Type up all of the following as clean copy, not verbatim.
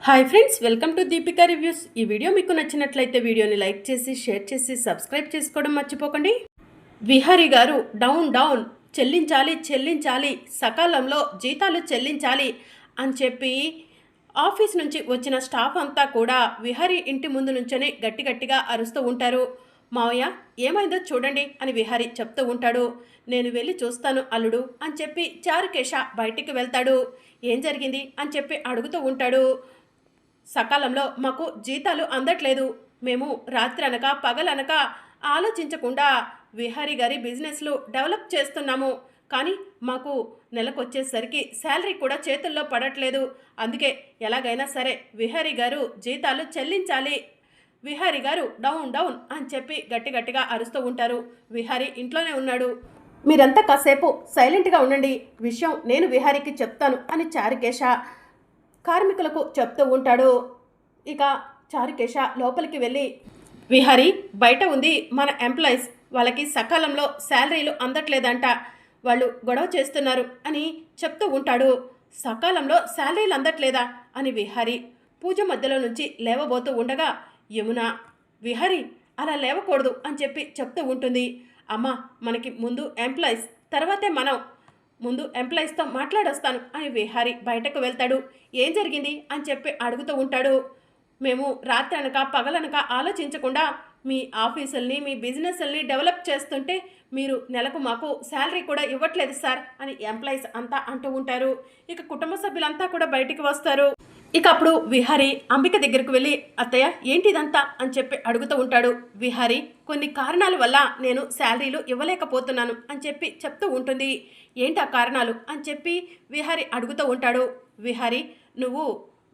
Hi friends, welcome to Deepika reviews. ఈ video మీకు నచ్చినట్లయితే వీడియోని లైక్ చేసి షేర్ చేసి సబ్స్క్రైబ్ చేసుకోవడం మర్చిపోకండి. విహారీ గారు డౌన్ డౌన్ చెల్లించాలి చెల్లించాలి, సకాలంలో జీతాలు చెల్లించాలి అని చెప్పి ఆఫీస్ నుంచి వచ్చిన స్టాఫ్ అంతా కూడా విహారీ ఇంటి ముందు నుంచొని గట్టి గట్టిగా అరుస్తూ ఉంటారు. మావయ్య ఏమైందో చూడండి అని విహారీ చెప్తూ ఉంటాడు. నేను వెళ్ళి చూస్తాను అల్లుడు అని చెప్పి చారుకేశ బయటికి వెళ్తాడు. ఏం జరిగింది అని చెప్పి అడుగుతూ ఉంటాడు. సకాలంలో మాకు జీతాలు అందట్లేదు. మేము రాత్రి అనక పగలనక ఆలోచించకుండా విహారీ గారి బిజినెస్లు డెవలప్ చేస్తున్నాము. కానీ మాకు నెలకొచ్చేసరికి శాలరీ కూడా చేతుల్లో పడట్లేదు. అందుకే ఎలాగైనా సరే విహారీ గారు జీతాలు చెల్లించాలి. విహారీ గారు డౌన్ డౌన్ అని చెప్పి గట్టి గట్టిగా అరుస్తూ ఉంటారు. విహారీ ఇంట్లోనే ఉన్నాడు. మీరంతా కాసేపు సైలెంట్గా ఉండండి, విషయం నేను విహారీకి చెప్తాను అని చారుకేశ కార్మికులకు చెప్తూ ఉంటాడు. ఇక చారుకేశ లోపలికి వెళ్ళి, విహారీ బయట ఉంది మన ఎంప్లాయీస్, వాళ్ళకి సకాలంలో శాలరీలు అందట్లేదంట, వాళ్ళు గొడవ చేస్తున్నారు అని చెప్తూ ఉంటాడు. సకాలంలో శాలరీలు అందట్లేదా అని విహారీ పూజ మధ్యలో నుంచి లేవబోతూ ఉండగా యమున, విహారీ అలా లేవకూడదు అని చెప్పి చెప్తూ ఉంటుంది. అమ్మ, మనకి ముందు ఎంప్లాయీస్, తర్వాతే మనం, ముందు ఎంప్లాయీస్తో మాట్లాడొస్తాను అని విహారీ బయటకు వెళ్తాడు. ఏం జరిగింది అని చెప్పి అడుగుతూ ఉంటాడు. మేము రాత్రి అనక పగలనక ఆలోచించకుండా మీ ఆఫీసుల్ని మీ బిజినెస్ని డెవలప్ చేస్తుంటే మీరు నెలకు మాకు శాలరీ కూడా ఇవ్వట్లేదు సార్ అని ఎంప్లాయీస్ అంతా అంటూ ఉంటారు. ఇక కుటుంబ సభ్యులంతా కూడా బయటికి వస్తారు. ఇక అప్పుడు విహారీ అంబిక దగ్గరకు వెళ్ళి, అత్తయ్య ఏంటిదంతా అని చెప్పి అడుగుతూ ఉంటాడు. విహారీ కొన్ని కారణాల వల్ల నేను శాలరీలు ఇవ్వలేకపోతున్నాను అని చెప్పి చెప్తూ ఉంటుంది. ఏంటి ఆ కారణాలు అని చెప్పి విహారీ అడుగుతూ ఉంటాడు. విహారీ, నువ్వు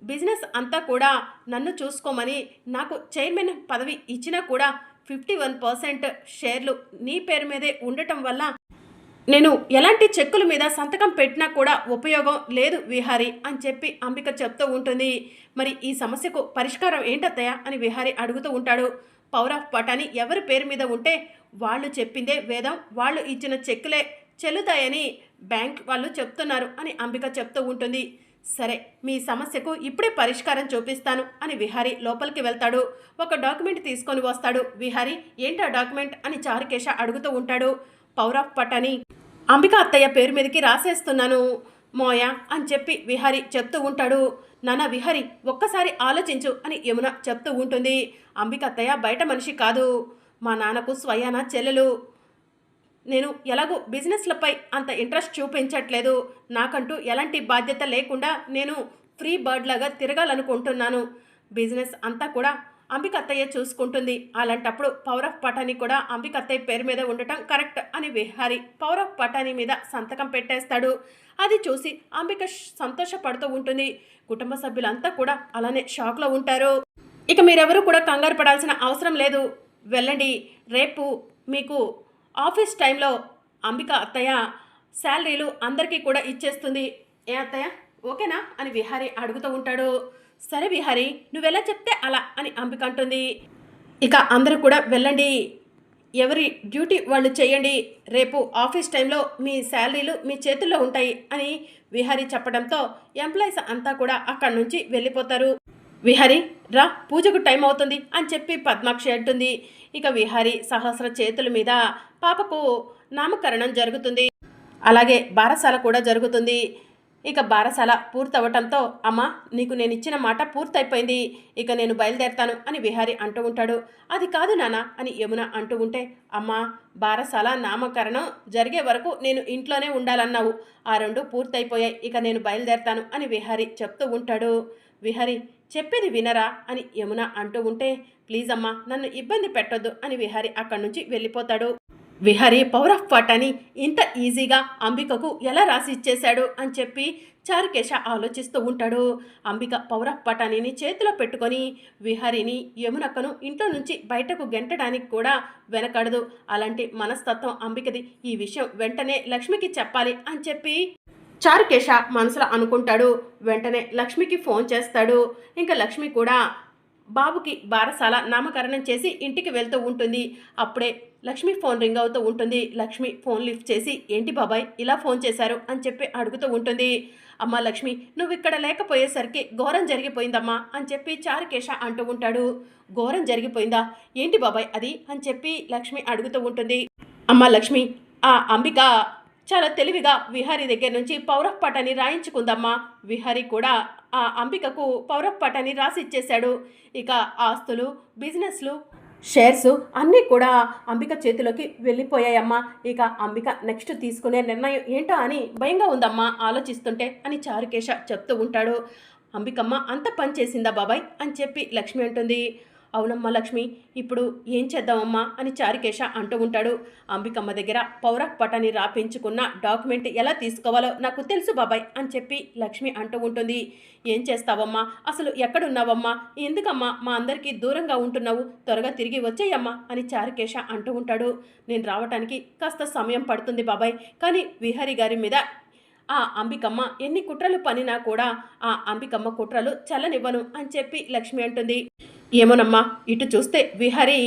బిజినెస్ అంతా కూడా నన్ను చూసుకోమని నాకు చైర్మన్ పదవి ఇచ్చినా కూడా 51% షేర్లు నీ పేరు మీదే ఉండటం వల్ల నేను ఎలాంటి చెక్కుల మీద సంతకం పెట్టినా కూడా ఉపయోగం లేదు విహారీ అని చెప్పి అంబిక చెప్తూ ఉంటుంది. మరి ఈ సమస్యకు పరిష్కారం ఏంటత్తయ్య అని విహారీ అడుగుతూ ఉంటాడు. పవర్ ఆఫ్ పటాని ఎవరి పేరు మీద ఉంటే వాళ్ళు చెప్పిందే వేదం, వాళ్ళు ఇచ్చిన చెక్కులే చెల్లుతాయని బ్యాంక్ వాళ్ళు చెప్తున్నారు అని అంబిక చెప్తూ ఉంటుంది. సరే, మీ సమస్యకు ఇప్పుడే పరిష్కారం చూపిస్తాను అని విహారీ లోపలికి వెళ్తాడు. ఒక డాక్యుమెంట్ తీసుకొని వస్తాడు. విహారీ ఏంటా డాక్యుమెంట్ అని చారుకేశ అడుగుతూ ఉంటాడు. పవర్ ఆఫ్ పటాని అంబిక అత్తయ్య పేరు మీదకి రాసేస్తున్నాను మోయా అని చెప్పి విహారీ చెప్తూ ఉంటాడు. నాన్న విహారీ ఒక్కసారి ఆలోచించు అని యమున చెప్తూ ఉంటుంది. అంబిక అత్తయ్య బయట మనిషి కాదు, మా నాన్నకు స్వయాన చెల్లెలు. నేను ఎలాగో బిజినెస్లపై అంత ఇంట్రెస్ట్ చూపించట్లేదు. నాకంటూ ఎలాంటి బాధ్యత లేకుండా నేను ఫ్రీ బర్డ్ లాగా తిరగాలనుకుంటున్నాను. బిజినెస్ అంతా కూడా అంబిక అత్తయ్య చూసుకుంటుంది. అలాంటప్పుడు పవర్ ఆఫ్ పటాని కూడా అంబిక అత్తయ్య పేరు మీద ఉండటం కరెక్ట్ అని విహారీ పవర్ ఆఫ్ పటాని మీద సంతకం పెట్టేస్తాడు. అది చూసి అంబిక సంతోషపడుతూ ఉంటుంది. కుటుంబ సభ్యులంతా కూడా అలానే షాక్లో ఉంటారు. ఇక మీరెవరూ కూడా కంగారు పడాల్సిన అవసరం లేదు, వెళ్ళండి. రేపు మీకు ఆఫీస్ టైంలో అంబిక అత్తయ్య శాలరీలు అందరికీ కూడా ఇచ్చేస్తుంది. ఏ అత్తయ్య ఓకేనా అని విహారీ అడుగుతూ ఉంటాడు. సరే విహారీ, నువ్వెలా చెప్తే అలా అని అంబిక అంటుంది. ఇక అందరూ కూడా వెళ్ళండి, ఎవరి డ్యూటీ వాళ్ళు చేయండి, రేపు ఆఫీస్ టైంలో మీ శాలరీలు మీ చేతుల్లో ఉంటాయి అని విహారీ చెప్పడంతో ఎంప్లాయీస్ అంతా కూడా అక్కడి నుంచి వెళ్ళిపోతారు. విహారీ రా, పూజకు టైం అవుతుంది అని చెప్పి పద్మాక్షి అంటుంది. ఇక విహారీ సహస్ర చేతుల మీద పాపకు నామకరణం జరుగుతుంది. అలాగే బారసాల కూడా జరుగుతుంది. ఇక బారసాల పూర్తవటంతో అమ్మ, నీకు నేను ఇచ్చిన మాట పూర్తయిపోయింది, ఇక నేను బయలుదేరుతాను అని విహారీ అంటూ ఉంటాడు. అది కాదు నాన్న అని యమున అంటూ ఉంటే, అమ్మ బారసాల నామకరణం జరిగే వరకు నేను ఇంట్లోనే ఉండాలన్నావు, ఆ రెండు పూర్తయిపోయాయి, ఇక నేను బయలుదేరుతాను అని విహారీ చెప్తూ ఉంటాడు. విహారీ చెప్పేది వినరా అని యమున అంటూ ఉంటే, ప్లీజ్ అమ్మా నన్ను ఇబ్బంది పెట్టొద్దు అని విహారీ అక్కడి నుంచి వెళ్ళిపోతాడు. విహారీ పవర్ ఆఫ్ పటాని ఇంత ఈజీగా అంబికకు ఎలా రాసి ఇచ్చేశాడు అని చెప్పి చారుకేశ ఆలోచిస్తూ ఉంటాడు. అంబిక పవర్ ఆఫ్ పటానీని చేతిలో పెట్టుకొని విహారీని యమునక్కను ఇంట్లో నుంచి బయటకు గెంటడానికి కూడా వెనకడదు. అలాంటి మనస్తత్వం అంబికది. ఈ విషయం వెంటనే లక్ష్మికి చెప్పాలి అని చెప్పి చారుకేశ మనసులో అనుకుంటాడు. వెంటనే లక్ష్మికి ఫోన్ చేస్తాడు. ఇంకా లక్ష్మి కూడా బాబుకి బారసాల నామకరణం చేసి ఇంటికి వెళ్తూ ఉంటుంది. అప్పుడే లక్ష్మి ఫోన్ రింగ్ అవుతూ ఉంటుంది. లక్ష్మి ఫోన్ లిఫ్ట్ చేసి ఏంటి బాబాయ్ ఇలా ఫోన్ చేశారు అని చెప్పి అడుగుతూ ఉంటుంది. అమ్మా లక్ష్మి, నువ్వు ఇక్కడ లేకపోయేసరికి ఘోరం జరిగిపోయిందమ్మా అని చెప్పి చారుకేశ అంటూ ఉంటాడు. ఘోరం జరిగిపోయిందా? ఏంటి బాబాయ్ అది అని చెప్పి లక్ష్మి అడుగుతూ ఉంటుంది. అమ్మా లక్ష్మి, ఆ అంబిక చాలా తెలివిగా విహారీ దగ్గర నుంచి పౌరఫ్ పటాన్ని రాయించుకుందమ్మా. విహారీ కూడా ఆ అంబికకు పౌరఫ్ పటాన్ని రాసి ఇచ్చేశాడు. ఇక ఆస్తులు, బిజినెస్లు, షేర్స్ అన్నీ కూడా అంబిక చేతిలోకి వెళ్ళిపోయాయమ్మా. ఇక అంబిక నెక్స్ట్ తీసుకునే నిర్ణయం ఏంటో అని భయంగా ఉందమ్మా ఆలోచిస్తుంటే అని చారుకేశ చెప్తూ ఉంటాడు. అంబికమ్మ అంత పని చేసిందా బాబాయ్ అని చెప్పి లక్ష్మి అంటుంది. అవునమ్మా లక్ష్మి, ఇప్పుడు ఏం చేద్దామమ్మా అని చారుకేశ అంటూ ఉంటాడు. అంబికమ్మ దగ్గర పౌరఫ్ పటాన్ని రాపించుకున్న డాక్యుమెంట్ ఎలా తీసుకోవాలో నాకు తెలుసు బాబాయ్ అని చెప్పి లక్ష్మి అంటూ ఉంటుంది. ఏం చేస్తావమ్మా? అసలు ఎక్కడున్నావమ్మా? ఎందుకమ్మా మా అందరికీ దూరంగా ఉంటున్నావు? త్వరగా తిరిగి వచ్చేయమ్మా అని చారుకేశ అంటూ ఉంటాడు. నేను రావటానికి కాస్త సమయం పడుతుంది బాబాయ్, కానీ విహారీ గారి మీద ఆ అంబికమ్మ ఎన్ని కుట్రలు పనినా కూడా ఆ అంబికమ్మ కుట్రలు చల్లనివ్వను అని చెప్పి లక్ష్మి అంటుంది. ఏమోనమ్మా, ఇటు చూస్తే విహారీ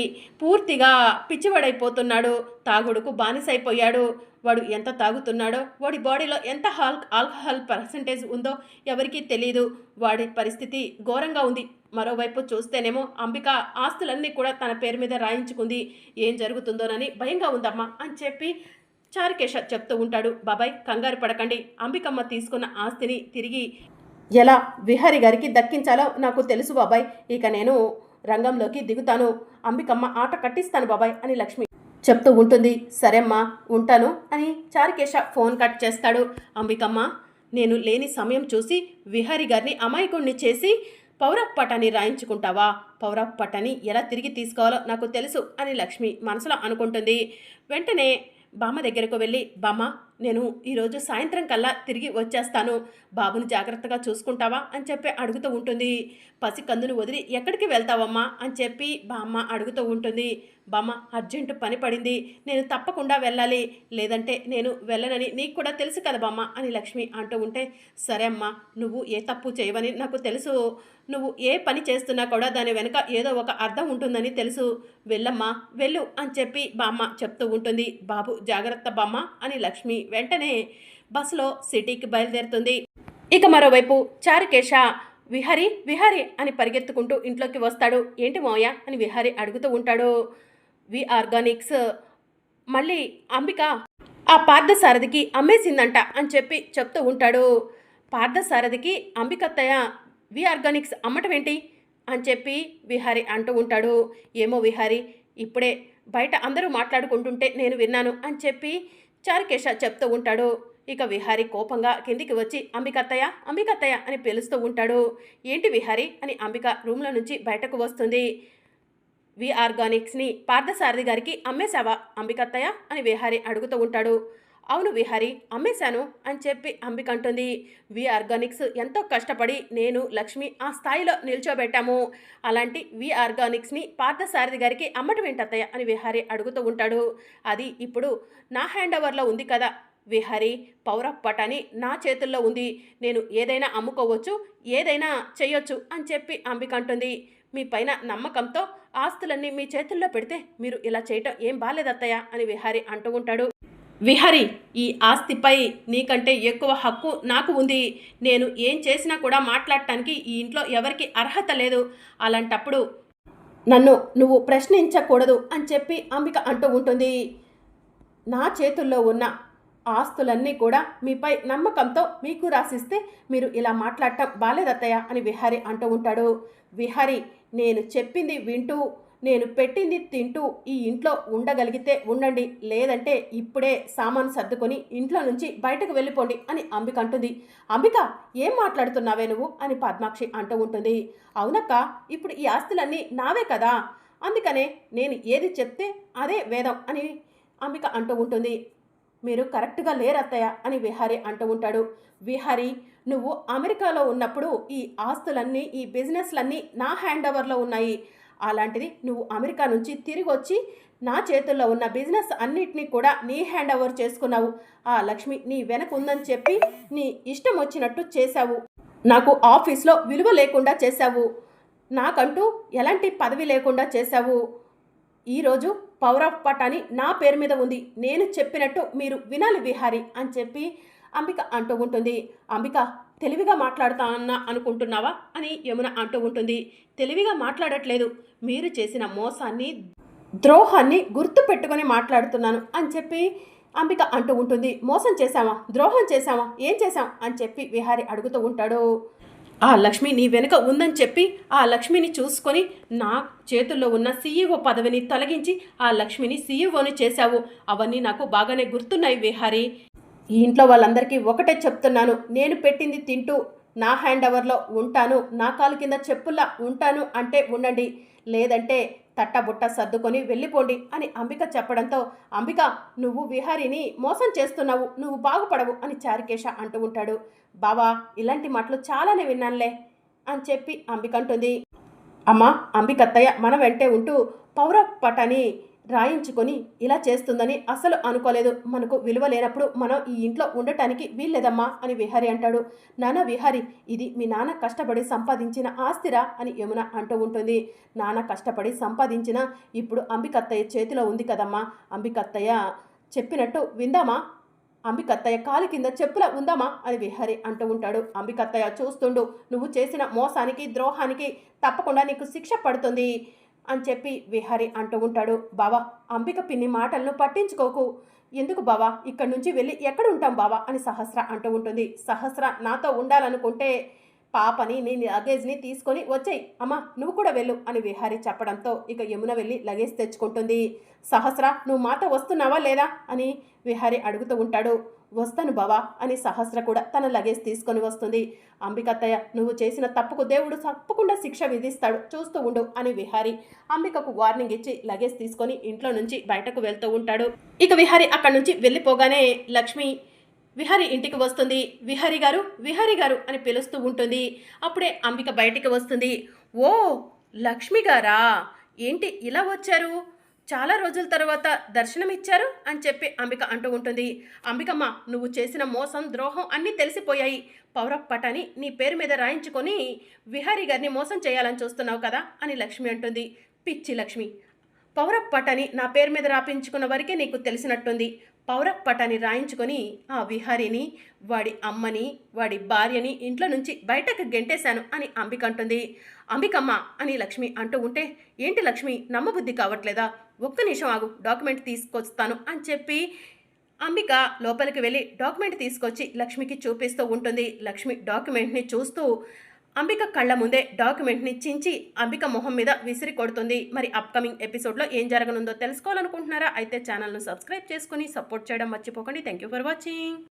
పూర్తిగా పిచ్చివాడైపోతున్నాడు. తాగుడుకు బానిసైపోయాడు. వాడు ఎంత తాగుతున్నాడో, వాడి బాడీలో ఎంత ఆల్కహాల్ పర్సంటేజ్ ఉందో ఎవరికీ తెలియదు. వాడి పరిస్థితి ఘోరంగా ఉంది. మరోవైపు చూస్తేనేమో అంబిక ఆస్తులన్నీ కూడా తన పేరు మీద రాయించుకుంది. ఏం జరుగుతుందోనని భయంగా ఉందమ్మా అని చెప్పి చారుకేశ చెప్తూ ఉంటాడు. బాబాయ్ కంగారు పడకండి, అంబికమ్మ తీసుకున్న ఆస్తిని తిరిగి ఎలా విహారీ గారికి దక్కించాలో నాకు తెలుసు బాబాయ్. ఇక నేను రంగంలోకి దిగుతాను, అంబికమ్మ ఆట కట్టిస్తాను బాబాయ్ అని లక్ష్మి చెప్తూ ఉంటుంది. సరేమ్మా ఉంటాను అని చారుకేశ ఫోన్ కట్ చేస్తాడు. అంబికమ్మ, నేను లేని సమయం చూసి విహారీ గారిని అమాయకుణ్ణి చేసి పౌరఫ్ పటాన్ని రాయించుకుంటావా? పౌరఫ్ పటాన్ని ఎలా తిరిగి తీసుకోవాలో నాకు తెలుసు అని లక్ష్మి మనసులో అనుకుంటుంది. వెంటనే బామ్మ దగ్గరకు వెళ్ళి, బామ్మ నేను ఈరోజు సాయంత్రం కల్లా తిరిగి వచ్చేస్తాను, బాబును జాగ్రత్తగా చూసుకుంటావా అని చెప్పి అడుగుతూ ఉంటుంది. పసి కందును వదిలి ఎక్కడికి వెళ్తావమ్మా అని చెప్పి బామ్మ అడుగుతూ ఉంటుంది. బామ్మ అర్జెంటు పని పడింది, నేను తప్పకుండా వెళ్ళాలి, లేదంటే నేను వెళ్ళనని నీకు కూడా తెలుసు కదా బామ్మ అని లక్ష్మి అంటూ ఉంటే, సరే అమ్మా, నువ్వు ఏ తప్పు చేయవని నాకు తెలుసు, నువ్వు ఏ పని చేస్తున్నా కూడా దాని వెనుక ఏదో ఒక అర్థం ఉంటుందని తెలుసు, వెళ్ళమ్మా వెళ్ళు అని చెప్పి బామ్మ చెప్తూ ఉంటుంది. బాబు జాగ్రత్త బామ్మ అని లక్ష్మి వెంటనే బస్సులో సిటీకి బయలుదేరుతుంది. ఇక మరోవైపు చారుకేశ విహారీ విహారీ అని పరిగెత్తుకుంటూ ఇంట్లోకి వస్తాడు. ఏంటి మోయ అని విహారీ అడుగుతూ ఉంటాడు. వి ఆర్గానిక్స్ మళ్ళీ అంబిక ఆ పార్థసారథికి అమ్మేసిందంట అని చెప్పి చెప్తూ ఉంటాడు. పార్థసారథికి అంబికత్తయ్య వి ఆర్గానిక్స్ అమ్మటం ఏంటి అని చెప్పి విహారీ అంటూ ఉంటాడు. ఏమో విహారీ, ఇప్పుడే బయట అందరూ మాట్లాడుకుంటుంటే నేను విన్నాను అని చెప్పి చారుకేశ చెప్తూ ఉంటాడు. ఇక విహారీ కోపంగా కిందికి వచ్చి అంబికత్తయ్య అంబికత్తయ్య అని పిలుస్తూ ఉంటాడు. ఏంటి విహారీ అని అంబిక రూమ్లో నుంచి బయటకు వస్తుంది. వి ఆర్గానిక్స్ని పార్థసారథి గారికి అమ్మేశావా అంబికత్తయ్య అని విహారీ అడుగుతూ ఉంటాడు. అవును విహారీ, అమ్మేశాను అని చెప్పి అంబిక అంటుంది. వి ఆర్గానిక్స్ ఎంతో కష్టపడి నేను లక్ష్మి ఆ స్థాయిలో నిల్చోబెట్టాము, అలాంటి వి ఆర్గానిక్స్ని పార్థసారథి గారికి అమ్మటం ఏంటత్తయ్య అని విహారీ అడుగుతూ ఉంటాడు. అది ఇప్పుడు నా హ్యాండ్ ఓవర్లో ఉంది కదా విహారీ, పౌరఫ్ పటాని నా చేతుల్లో ఉంది, నేను ఏదైనా అమ్ముకోవచ్చు, ఏదైనా చెయ్యొచ్చు అని చెప్పి అంబిక అంటుంది. మీ పైన నమ్మకంతో ఆస్తులన్నీ మీ చేతుల్లో పెడితే మీరు ఇలా చేయటం ఏం బాలేదత్తయ్య అని విహారీ అంటూ ఉంటాడు. విహారీ, ఈ ఆస్తిపై నీకంటే ఎక్కువ హక్కు నాకు ఉంది, నేను ఏం చేసినా కూడా మాట్లాడటానికి ఈ ఇంట్లో ఎవరికి అర్హత లేదు, అలాంటప్పుడు నన్ను నువ్వు ప్రశ్నించకూడదు అని చెప్పి అంబిక అంటూ ఉంటుంది. నా చేతుల్లో ఉన్న ఆస్తులన్నీ కూడా మీపై నమ్మకంతో మీకు రాసిస్తే మీరు ఇలా మాట్లాడటం బాలేదత్తయ్య అని విహారీ అంటూ ఉంటాడు. విహారీ, నేను చెప్పింది వింటూ నేను పెట్టింది తింటూ ఈ ఇంట్లో ఉండగలిగితే ఉండండి, లేదంటే ఇప్పుడే సామాను సర్దుకొని ఇంట్లో నుంచి బయటకు వెళ్ళిపోండి అని అంబిక అంటుంది. అంబిక, ఏం మాట్లాడుతున్నావే నువ్వు అని పద్మాక్షి అంటూ ఉంటుంది. అవునక్క, ఇప్పుడు ఈ ఆస్తులన్నీ నావే కదా, అందుకనే నేను ఏది చెప్తే అదే వేదం అని అంబిక అంటూ ఉంటుంది. మీరు కరెక్ట్గా లేరత్తయ్య అని విహారీ అంటూ ఉంటాడు. విహారీ, నువ్వు అమెరికాలో ఉన్నప్పుడు ఈ ఆస్తులన్నీ ఈ బిజినెస్లన్నీ నా హ్యాండ్ ఓవర్లో ఉన్నాయి, అలాంటిది నువ్వు అమెరికా నుంచి తిరిగి వచ్చి నా చేతుల్లో ఉన్న బిజినెస్ అన్నిటినీ కూడా నీ హ్యాండ్ ఓవర్ చేసుకున్నావు. ఆ లక్ష్మి నీ వెనక ఉందని చెప్పి నీ ఇష్టం వచ్చినట్టు చేశావు, నాకు ఆఫీస్లో విలువ లేకుండా చేశావు, నాకంటూ ఎలాంటి పదవి లేకుండా చేశావు. ఈరోజు పవర్ ఆఫ్ పటాని నా పేరు మీద ఉంది, నేను చెప్పినట్టు మీరు వినాలి విహారి అని చెప్పి అంబిక అంటూ ఉంటుంది. అంబిక, తెలివిగా మాట్లాడుతా అన్నా అనుకుంటున్నావా అని యమున అంటూ ఉంటుంది. తెలివిగా మాట్లాడట్లేదు, మీరు చేసిన మోసాన్ని ద్రోహాన్ని గుర్తు పెట్టుకొని మాట్లాడుతున్నాను అని చెప్పి అంబిక అంటూ ఉంటుంది. మోసం చేశామా, ద్రోహం చేశామా, ఏం చేశాం అని చెప్పి విహారి అడుగుతూ ఉంటాడు. ఆ లక్ష్మి నీ వెనుక ఉందని చెప్పి ఆ లక్ష్మిని చూసుకొని నా చేతుల్లో ఉన్న సీఈఓ పదవిని తొలగించి ఆ లక్ష్మిని సీఈఓని చేశావు. అవన్నీ నాకు బాగానే గుర్తున్నాయి విహారి. ఈ ఇంట్లో వాళ్ళందరికీ ఒకటే చెప్తున్నాను, నేను పెట్టింది తింటూ నా హ్యాండ్ ఓవర్లో ఉంటాను, నా కాలు కింద చెప్పుల్లా ఉంటాను అంటే ఉండండి, లేదంటే తట్టబుట్ట సర్దుకొని వెళ్ళిపోండి అని అంబిక చెప్పడంతో, అంబిక నువ్వు విహారిని మోసం చేస్తున్నావు, నువ్వు బాగుపడవు అని చారుకేశ అంటూ ఉంటాడు. బావా, ఇలాంటి మాటలు చాలానే విన్నానులే అని చెప్పి అంబిక అంటుంది. అమ్మా, అంబికత్తయ్య మన వెంటే ఉంటూ పౌర పటాని రాయించుకొని ఇలా చేస్తుందని అసలు అనుకోలేదు. మనకు విలువ లేనప్పుడు మనం ఈ ఇంట్లో ఉండటానికి వీల్లేదమ్మా అని విహారి అంటాడు. నాన్న విహారి, ఇది మీ నాన్న కష్టపడి సంపాదించిన ఆస్తిరా అని యమున అంటూ ఉంటుంది. నాన్న కష్టపడి సంపాదించిన ఇప్పుడు అంబికత్తయ్య చేతిలో ఉంది కదమ్మా, అంబికత్తయ్య చెప్పినట్టు విందామా, అంబికత్తయ్య కాలు కింద చెప్పులా ఉందామా అని విహారి అంటూ ఉంటాడు. అంబికత్తయ్య చూస్తుండు, నువ్వు చేసిన మోసానికి ద్రోహానికి తప్పకుండా నీకు శిక్ష పడుతుంది అని చెప్పి విహారి అంటూ ఉంటాడు. బావా, అంబిక పిన్ని మాటలను పట్టించుకోకు, ఎందుకు బావా ఇక్కడి నుంచి వెళ్ళి ఎక్కడ ఉంటాం బావా అని సహస్ర అంటూ ఉంటుంది. సహస్ర నాతో ఉండాలనుకుంటే పాపని నీ లగేజ్ని తీసుకొని వచ్చేయి, అమ్మా నువ్వు కూడా వెళ్ళు అని విహారి చెప్పడంతో ఇక యమున వెళ్ళి లగేజ్ తెచ్చుకుంటుంది. సహస్ర, నువ్వు మాతో వస్తున్నావా లేదా అని విహారి అడుగుతూ ఉంటాడు. వస్తాను బావా అని సహస్ర కూడా తన లగేజ్ తీసుకొని వస్తుంది. అంబికత్తయ్య, నువ్వు చేసిన తప్పుకు దేవుడు తప్పకుండా శిక్ష విధిస్తాడు, చూస్తూ ఉండు అని విహారి అంబికకు వార్నింగ్ ఇచ్చి లగేజ్ తీసుకొని ఇంట్లో నుంచి బయటకు వెళ్తూ ఉంటాడు. ఇక విహారి అక్కడి నుంచి వెళ్ళిపోగానే లక్ష్మి విహారి ఇంటికి వస్తుంది. విహారి గారు, విహారి గారు అని పిలుస్తూ ఉంటుంది. అప్పుడే అంబిక బయటికి వస్తుంది. ఓ లక్ష్మి గారా, ఏంటి ఇలా వచ్చారు, చాలా రోజుల తర్వాత దర్శనమిచ్చారు అని చెప్పి అంబిక అంటూ ఉంటుంది. అంబికమ్మ, నువ్వు చేసిన మోసం ద్రోహం అన్నీ తెలిసిపోయాయి. పౌరప్ పటాని నీ పేరు మీద రాయించుకొని విహారీ గారిని మోసం చేయాలని చూస్తున్నావు కదా అని లక్ష్మి అంటుంది. పిచ్చి లక్ష్మి, పౌరప్ పటాని నా పేరు మీద రాపించుకున్న వరకే నీకు తెలిసినట్టుంది. పౌరప్ పటాని రాయించుకొని ఆ విహారీని, వాడి అమ్మని, వాడి భార్యని ఇంట్లో నుంచి బయటకు గెంటేశాను అని అంబిక అంటుంది. అంబికమ్మ అని లక్ష్మి అంటూ ఉంటే, ఏంటి లక్ష్మి నమ్మబుద్ధి కావట్లేదా, ఒక్క నిమిషం ఆగు, డాక్యుమెంట్ తీసుకొస్తాను అని చెప్పి అంబిక లోపలికి వెళ్ళి డాక్యుమెంట్ తీసుకొచ్చి లక్ష్మికి చూపిస్తూ ఉంటుంది. లక్ష్మి డాక్యుమెంట్ని చూస్తూ అంబిక కళ్ళ ముందే డాక్యుమెంట్ని చించి అంబిక మొహం మీద విసిరి కొడుతుంది. మరి అప్కమింగ్ ఎపిసోడ్లో ఏం జరగనుందో తెలుసుకోవాలనుకుంటున్నారా? అయితే ఛానల్ను సబ్స్క్రైబ్ చేసుకుని సపోర్ట్ చేయడం మర్చిపోకండి. Thank you for watching.